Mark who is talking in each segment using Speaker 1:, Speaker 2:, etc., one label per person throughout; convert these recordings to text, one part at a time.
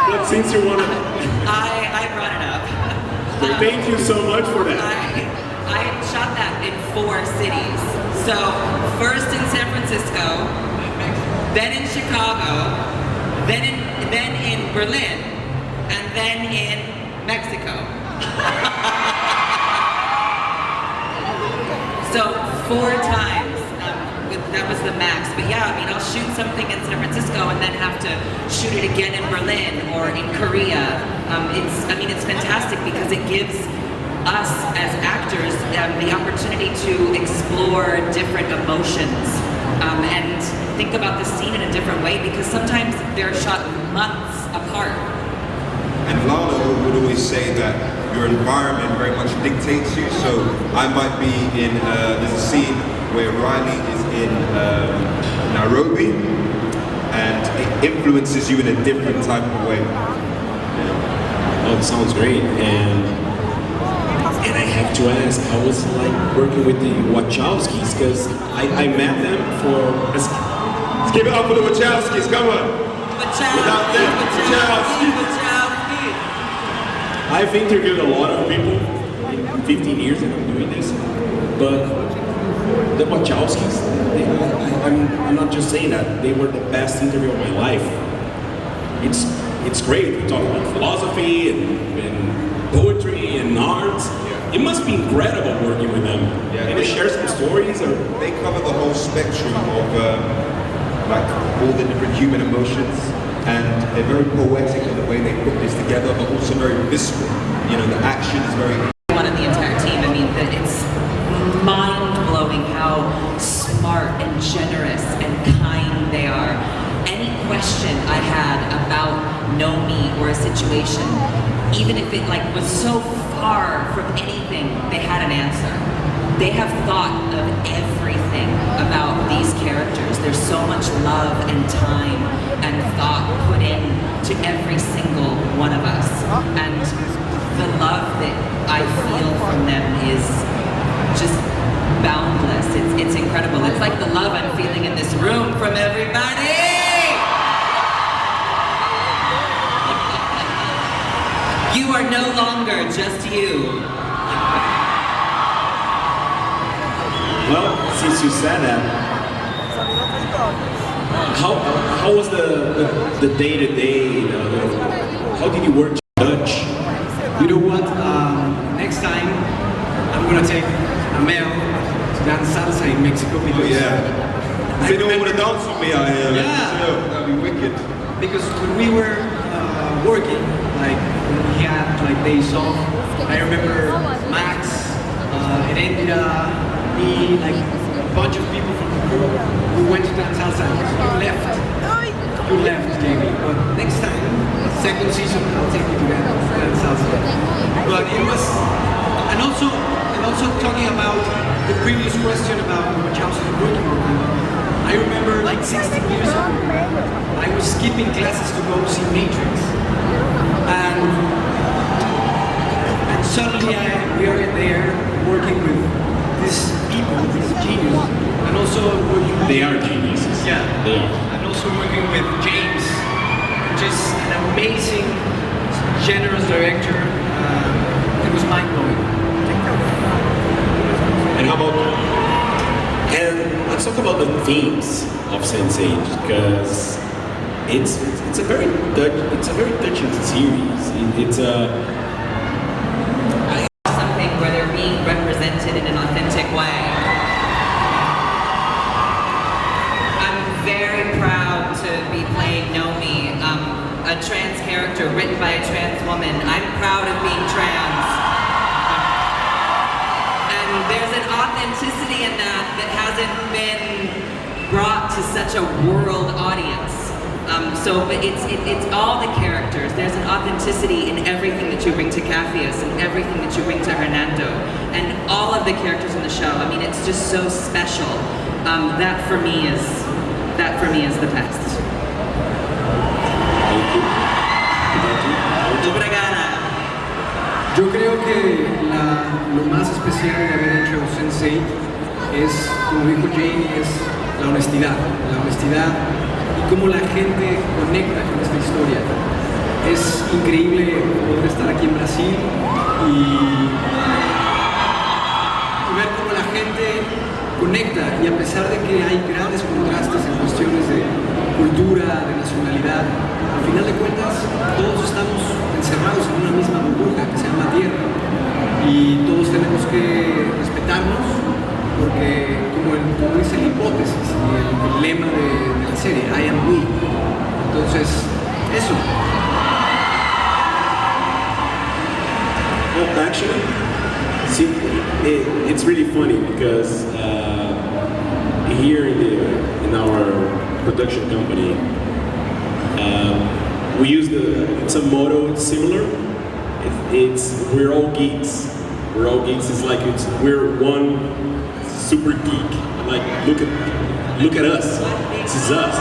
Speaker 1: But since you want to...
Speaker 2: I brought it up.
Speaker 1: Thank you so much for that.
Speaker 2: I shot that in 4 cities. So, first in San Francisco, then in Chicago, then in Berlin, and then in Mexico. So 4 times, that was the max. But yeah, I mean, I'll shoot something in San Francisco and then have to shoot it again in Berlin or in Korea. It's fantastic because it gives us as actors the opportunity to explore different emotions and think about the scene in a different way, because sometimes they're shot months apart.
Speaker 3: And Lalo would always say that your environment very much dictates you. So I might be in, there's a scene where Riley is in Nairobi, and it influences you in a different type of way.
Speaker 1: Yeah. Oh, it sounds great. And I have to ask, how was it like working with the Wachowskis? Because I met them for...
Speaker 3: Let's give it up for the Wachowskis, come on! Without them, Wachowskis!
Speaker 1: I've interviewed a lot of people in 15 years that I'm doing this, but the Wachowskis, I'm not just saying that, they were the best interview of my life. It's great, we talk about philosophy and poetry and arts. It must be incredible working with them.
Speaker 3: Yeah,
Speaker 1: and they share some stories. Or
Speaker 3: they cover the whole spectrum of like all the different human emotions, and they're very poetic in the way they put this together, but also very visceral. You know, the action is very...
Speaker 2: One of the entire team, I mean, it's mind-blowing how smart and generous and kind they are. Any question I had about Nomi or a situation, even if it was so far from anything, they had an answer. They have thought of everything about these characters. There's so much love and time and thought put in to every single one of us. And the love that I feel from them is just boundless. It's incredible. It's like the love I'm feeling in this room from everybody. You are no longer just you.
Speaker 1: Well, since you said that, how was the day-to-day? How did you work Dutch?
Speaker 4: You know what? Next time I'm gonna take Ameen to dance salsa in Mexico because
Speaker 3: If anyone would have danced with me out here, that'd be wicked.
Speaker 4: Because when we were working, like when we had days off, I remember Max, Herrera, me, like a bunch of people from the crew, we went to dance salsa. You left, Jamie. But next time, second season, I'll take you to dance salsa. But it was, and also talking about the previous question about Wachowski working with them. I remember 16 years ago, I was skipping classes to go see Matrix. And suddenly we are in there working with these people, these geniuses, and also
Speaker 1: they are geniuses.
Speaker 4: Yeah,
Speaker 1: they are.
Speaker 4: And also working with James, just an amazing, generous director. It was mind-blowing.
Speaker 1: And how about? And let's talk about the themes of Sense8, because it's a very touching series. It's
Speaker 2: something where they're being represented in an authentic way. I'm very proud to be playing Nomi, a trans character written by a trans woman. I'm proud of being trans. And there's an authenticity in that hasn't been brought to such a world audience. But it's all the characters. There's an authenticity in everything that you bring to Cafius and everything that you bring to Hernando, and all of the characters in the show. I mean, it's just so special. That for me is the best.
Speaker 4: Yo creo que lo más especial de haber hecho Sense8 es, como dijo Jane, es la honestidad y cómo la gente conecta con esta historia. Es increíble poder estar aquí en Brasil y ver cómo la gente conecta, y a pesar de que hay grandes contrastes en cuestiones de cultura, de nacionalidad, al final de cuentas todos estamos encerrados en una misma burbuja que se llama Tierra, y todos tenemos que respetarnos porque, como dice la hipótesis y el lema de la serie, I am we. Entonces, eso.
Speaker 1: Well, actually, see, it's really funny because here in our production company, we use it's a motto. It's similar. It's we're all geeks. We're all geeks. It's like we're one super geek. Like look at us. This is us.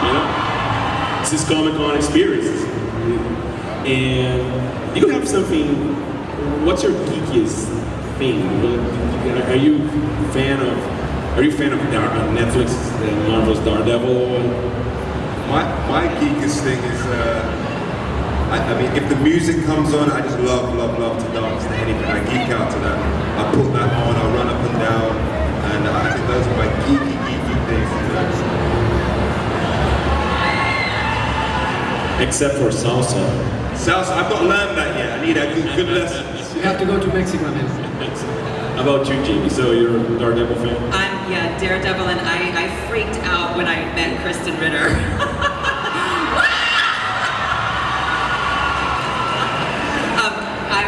Speaker 1: You know, this is Comic-Con experiences. And you have something. What's your geekiest thing? Are you a fan of Netflix, Marvel's Daredevil?
Speaker 3: My geekiest thing is, I mean, if the music comes on, I just love to dance to anything. I geek out to that. I put that on, I run up and down, and I think those are my geeky things.
Speaker 1: Except for salsa.
Speaker 3: Salsa, I've not learned that yet. I need a good lesson.
Speaker 4: You have to go to Mexico, man.
Speaker 1: How about you, Jamie? So you're a Daredevil fan?
Speaker 2: I'm Daredevil, and I freaked out when I met Kristen Ritter.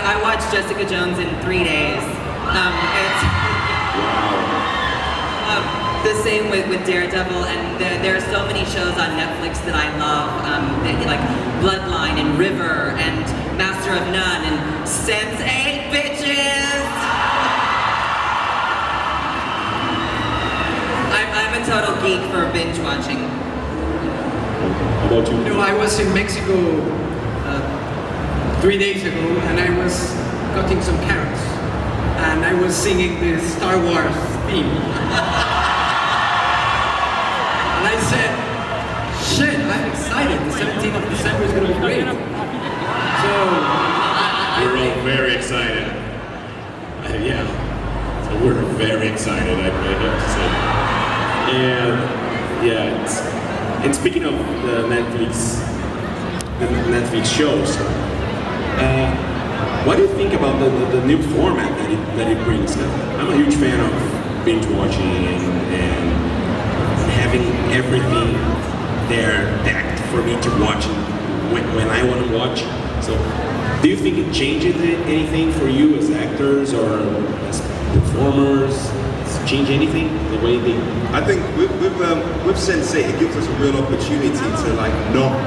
Speaker 2: I watched Jessica Jones in 3 days. The same with Daredevil, and there are so many shows on Netflix that I love, like Bloodline and River and Master of None and Sense8, bitches! I'm a total geek for binge watching.
Speaker 1: How about you?
Speaker 4: You know, I was in Mexico 3 days ago, and I was cutting some carrots, and I was singing the Star Wars theme. And I said, shit, I'm excited. The 17th of December is going to be great. So,
Speaker 1: We're all very excited. Yeah, so we're very excited, I have to say. And yeah, and speaking of the Netflix shows, what do you think about the new format that it brings? I'm a huge fan of binge watching and having everything there packed for me to watch when I want to watch. So, do you think it changes anything for you as actors or as performers? Does it change anything the way they?
Speaker 3: I think with Sense8, it gives us a real opportunity to like not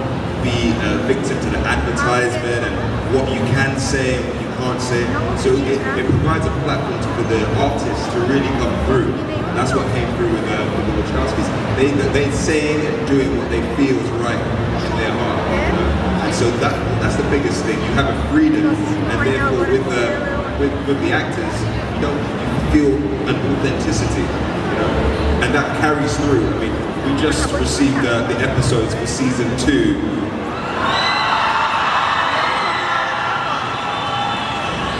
Speaker 3: be a victim to the advertisement and what you can say and what you can't say. So it provides a platform for the artists to really come through. That's what came through with the Wachowskis. They're saying and doing what they feel is right in their heart. You know? And so that's the biggest thing. You have a freedom, and therefore with the actors, you feel an authenticity. You know? And that carries through. I mean, we just received the episodes for season 2.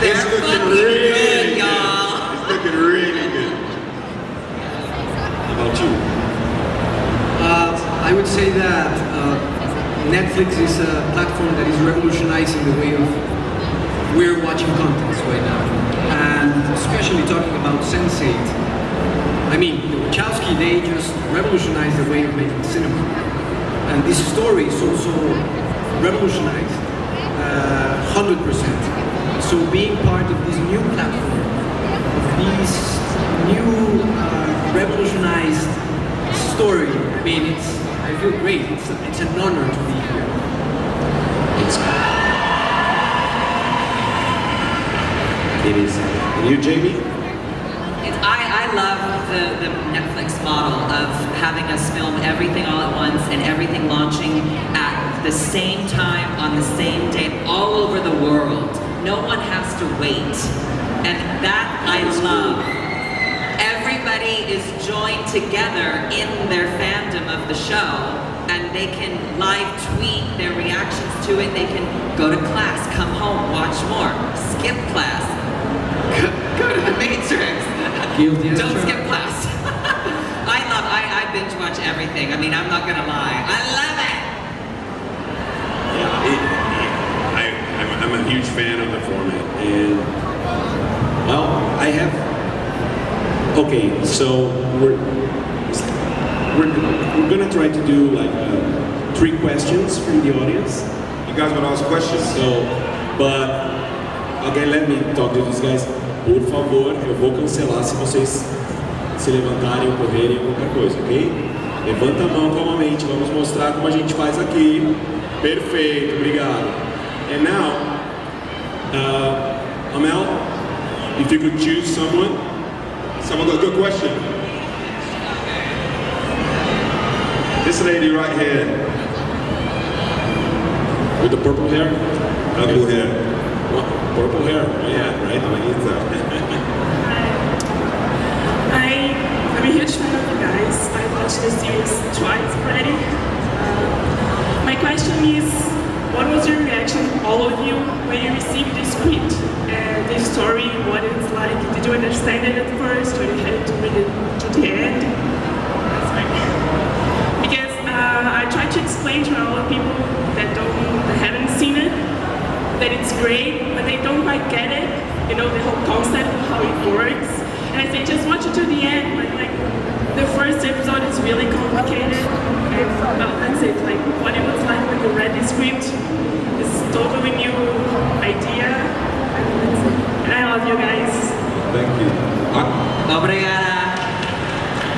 Speaker 2: It's looking really good, y'all.
Speaker 3: It's looking really good.
Speaker 1: How about you?
Speaker 4: I would say that Netflix is a platform that is revolutionizing the way of we're watching contents right now. And especially talking about Sense8. I mean, the Wachowski, they just revolutionized the way of making cinema. And this story is also revolutionized 100%. So being part of this new platform, of this new revolutionized story, I mean, I feel great. It's an honor to be here.
Speaker 1: It is. And you, Jamie?
Speaker 2: I love the Netflix model of having us film everything all at once and everything launching at the same time on the same day all over the world. No one has to wait. And that I love. Everybody is joined together in their fandom of the show, and and they can live tweet their reactions to it. They can go to class, come home, watch more, skip class, go to the Matrix.
Speaker 4: Guilty as
Speaker 2: Don't
Speaker 4: charged.
Speaker 2: skip class. I binge watch everything. I mean, I'm not gonna lie. I love it.
Speaker 1: Yeah, I'm a huge fan of the format, and well, I have. Okay, so we're gonna try to do like 3 questions from the audience.
Speaker 3: You guys want to ask questions?
Speaker 1: So, but okay, let me talk to these guys. Por favor, eu vou cancelar se vocês se levantarem ou correrem qualquer coisa, ok? Levanta a mão calmamente, vamos mostrar como a gente faz aqui. Perfeito, obrigado. And now, Amel, if you could choose someone.
Speaker 3: Someone got a good question. This lady right here.
Speaker 1: With the purple hair?
Speaker 3: Purple hair.
Speaker 1: What? Purple hair? Yeah, right?
Speaker 5: I'm a huge fan of you guys. I watched the series twice already. My question is, what was your reaction, all of you, when you received the script and the story, what it's like? Did you understand it at first, or you had to read it to the end? Because I try to explain to all the people that haven't seen it, that it's great, but they don't quite get it, you know, the whole concept of how it works. And I say, just watch it to the end, but like, the first episode is really complicated, and well, that's it, like, what it was like when you read the script is totally new idea, and I love you guys.
Speaker 3: Thank you.
Speaker 2: Obrigada.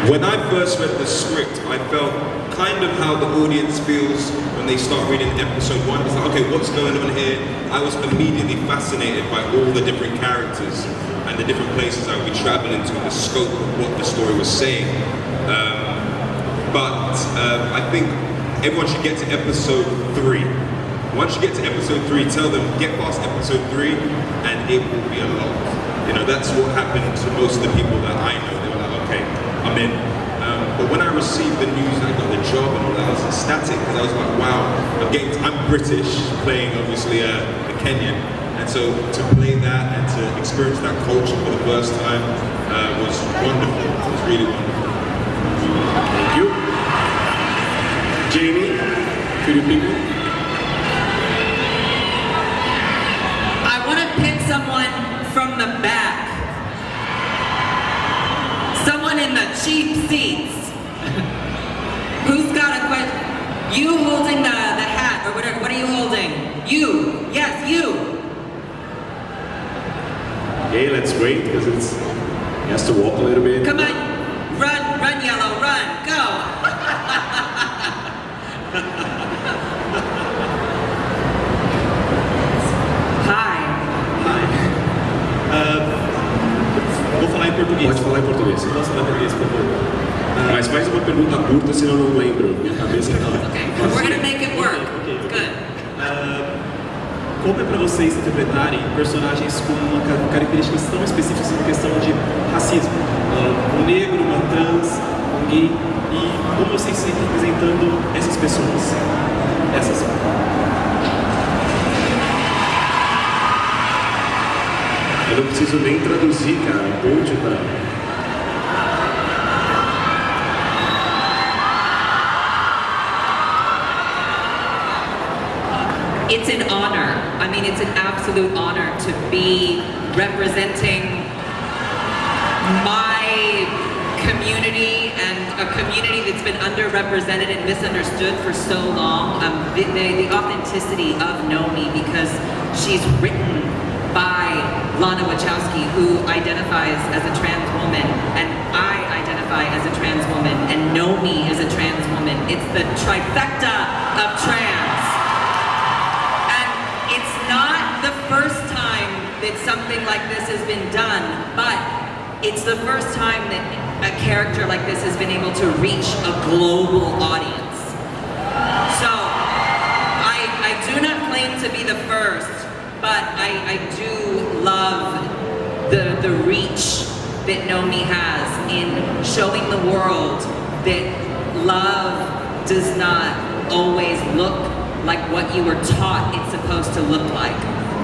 Speaker 3: When I first read the script, I felt kind of how the audience feels when they start reading episode 1. It's like, okay, what's going on here? I was immediately fascinated by all the different characters and the different places I would be traveling to, the scope of what the story was saying. But I think everyone should get to episode 3. Once you get to episode 3, tell them, get past episode 3 and it will be a lot. You know, that's what happened to most of the people that I know. They were like, okay, I'm in. But when I received the news that I got the job and all that, I was ecstatic because I was like, wow, I'm British, playing obviously a Kenyan. And so to play that and to experience that culture for the first time was wonderful. It was really wonderful.
Speaker 1: Thank you. Jamie, could you pick one?
Speaker 2: I want to pick someone from the back. Someone in the cheap seats. Who's got a question? You holding the hat or whatever. What are you holding? You. Yes, you.
Speaker 1: Okay, that's great because he has to walk a little bit.
Speaker 2: Come on. Run, yellow, run. Go. Hi.
Speaker 6: Vou falar em português.
Speaker 1: Pode falar em português.
Speaker 6: Posso falar em português, por favor?
Speaker 1: Mas faz uma pergunta curta, senão eu não lembro. Minha cabeça tá.
Speaker 2: Okay, we're gonna make it work.
Speaker 6: Okay.
Speaker 2: Good.
Speaker 6: Como é para vocês interpretarem personagens com características tão específicas em questão de racismo? Um negro, uma trans, um gay, e como vocês se sentem representando essas pessoas? Essas.
Speaker 1: Eu não preciso nem traduzir, cara. O ponte tá.
Speaker 2: It's an honor. I mean, it's an absolute honor to be representing my community and a community that's been underrepresented and misunderstood for so long. The authenticity of Nomi, because she's written by Lana Wachowski, who identifies as a trans woman, and I identify as a trans woman, and Nomi is a trans woman. It's the trifecta of trans. It's not the first time that something like this has been done, but it's the first time that a character like this has been able to reach a global audience. So, I do not claim to be the first, but I do love the reach that Nomi has in showing the world that love does not always look like what you were taught it's supposed to look like.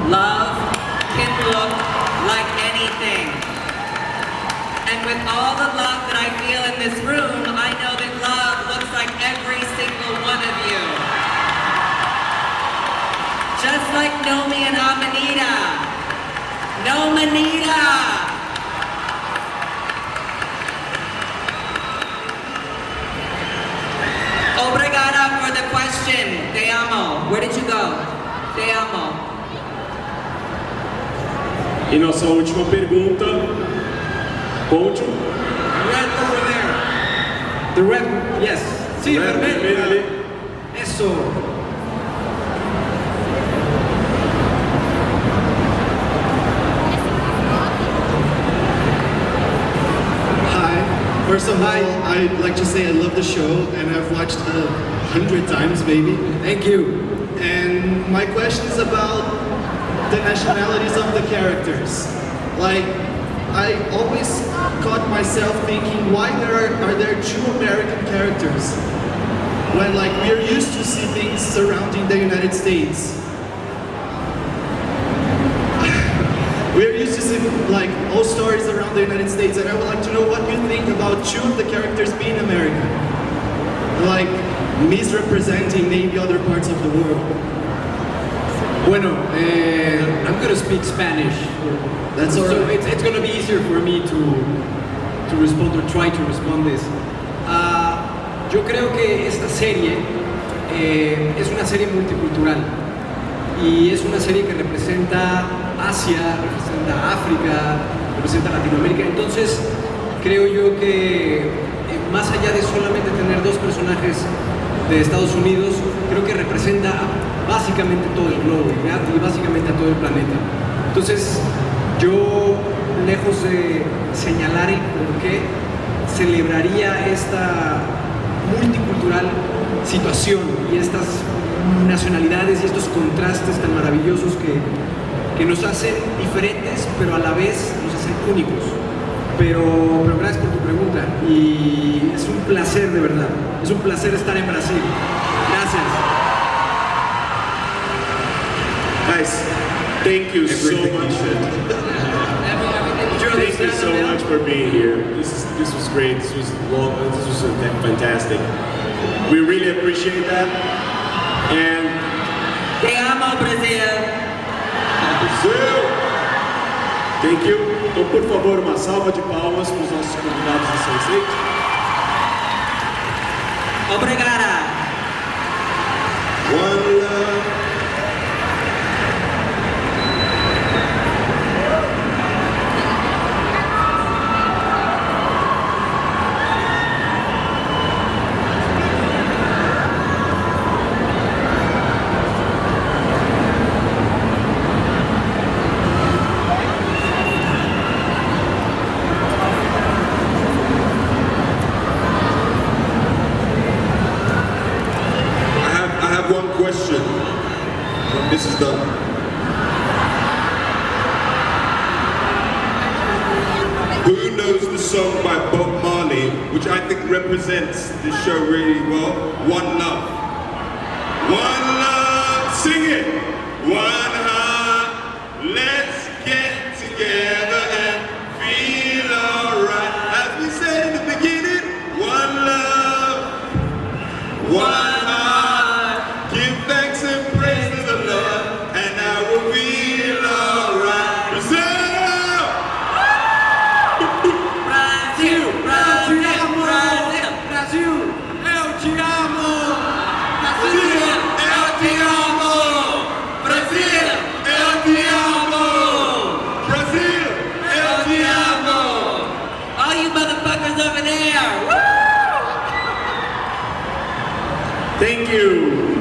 Speaker 2: Love can look like anything. And with all the love that I feel in this room, I know that love looks like every single one of you. Just like Nomi and Amanita. Nomanita! Obrigada for the question. Te amo. Where did you go? Te amo.
Speaker 1: E nossa última pergunta, pódio.
Speaker 4: Red over there. The red, yes. Sí,
Speaker 1: Red,
Speaker 4: vermelho.
Speaker 1: vermelho ali.
Speaker 4: Eso.
Speaker 7: Hi. First of all, I'd like to say I love the show and I've watched 100 times maybe.
Speaker 4: Thank you.
Speaker 7: And my question is about the nationalities of the characters. Like, I always caught myself thinking, why are there two American characters? When like we're used to see things surrounding the United States. We're used to see like all stories around the United States, and I would like to know what you think about two of the characters being American. Like misrepresenting maybe other parts of the world.
Speaker 4: Bueno, I'm gonna speak Spanish.
Speaker 7: That's
Speaker 4: so
Speaker 7: all right.
Speaker 4: it's gonna be easier for me to respond or try to respond this. Yo creo que esta serie es una serie multicultural y es una serie que representa Asia, representa África, representa Latinoamérica. Entonces creo yo que más allá de solamente tener dos personajes de Estados Unidos, creo que representa básicamente todo el globo, ¿verdad? Y básicamente a todo el planeta. Entonces, yo, lejos de señalar el por qué, celebraría esta multicultural situación y estas nacionalidades y estos contrastes tan maravillosos que nos hacen diferentes, pero a la vez nos hacen únicos. Pero gracias por tu pregunta y es un placer de verdad, es un placer estar en Brasil. Gracias.
Speaker 1: Guys, thank you so much. Thank you so much for being here. This was great. This was long. This was fantastic. We really appreciate that. And
Speaker 2: Te amo, Brasil.
Speaker 1: Brasil. Thank you. Então, por favor, uma salva de palmas para os nossos convidados do Sense8.
Speaker 2: Obrigada.
Speaker 3: One love. Question when this is done. Who knows the song by Bob Marley, which I think represents the show really well? One Love. One love, sing it. One heart, let's get together and feel alright. As we said in the beginning, one love, one.
Speaker 2: Over there. Woo!
Speaker 1: Thank you.